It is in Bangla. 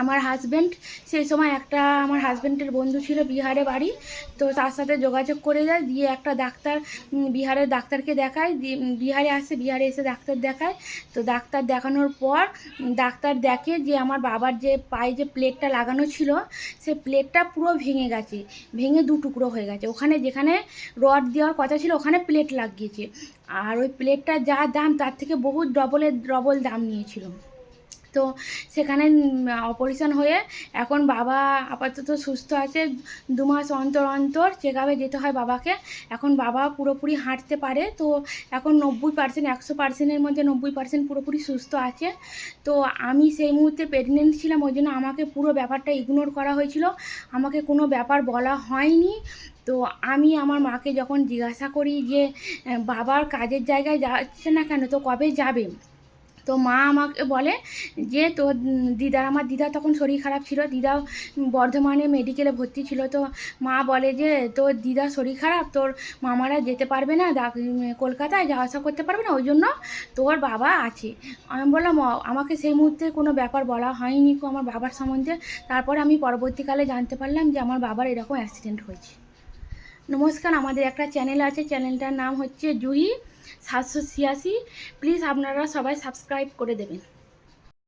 আমার হাজব্যান্ড সেই সময় একটা আমার হাজব্যান্ডের বন্ধু ছিল বিহারে বাড়ি, তো তার সাথে যোগাযোগ করে যায়, দিয়ে একটা ডাক্তার বিহারের ডাক্তারকে দেখায়, বিহারে আসে, বিহারে এসে ডাক্তার দেখায়। তো ডাক্তার দেখানোর পর ডাক্তার দেখে যে আমার বাবার যে পায়ে যে প্লেটটা লাগানো ছিল সে প্লেটটা পুরো ভেঙে গেছে, ভেঙে দু টুকরো হয়ে গেছে। ওখানে যেখানে রড দেওয়ার কথা ছিল ওখানে প্লেট লাগিয়েছে, আর ওই প্লেটটার যা দাম তার থেকে বহু ডবল দাম নিয়েছিল। তো সেখানে অপারেশন হয়ে এখন বাবা আপাতত সুস্থ আছে। 2 মাস অন্তর অন্তর চেক আপে যেতে হয় বাবাকে। এখন বাবা পুরোপুরি হাঁটতে পারে, তো এখন 90%, 100%-এর মধ্যে 90% পুরোপুরি সুস্থ আছে। তো আমি সেই মুহূর্তে প্রেগনেন্ট ছিলাম, ওই জন্য আমাকে পুরো ব্যাপারটা ইগনোর করা হয়েছিল, আমাকে কোনো ব্যাপার বলা হয়নি। তো আমি আমার মাকে যখন জিজ্ঞাসা করি যে বাবার কাজের জায়গায় যাচ্ছে না কেন, তো কবে যাবে? তো মা আমাকে বলে যে তোর দিদার, আমার দিদা তখন শরীর খারাপ ছিল, দিদা বর্ধমানে মেডিকেলে ভর্তি ছিল। তো মা বলে যে তোর দিদার শরীর খারাপ, তোর মামারা যেতে পারবে না, কলকাতায় যাওয়া আসা করতে পারবে না, ওই জন্য তোর বাবা আছে। আমি বললাম আমাকে সেই মুহূর্তে কোনো ব্যাপার বলা হয়নি আমার বাবার সম্বন্ধে। তারপরে আমি পরবর্তীকালে জানতে পারলাম যে আমার বাবার এরকম অ্যাক্সিডেন্ট হয়েছে। নমস্কার, আমাদের একটা চ্যানেল আছে, চ্যানেলটার নাম হচ্ছে জুহি 786। প্লিজ আপনারা সবাই সাবস্ক্রাইব করে দেবেন।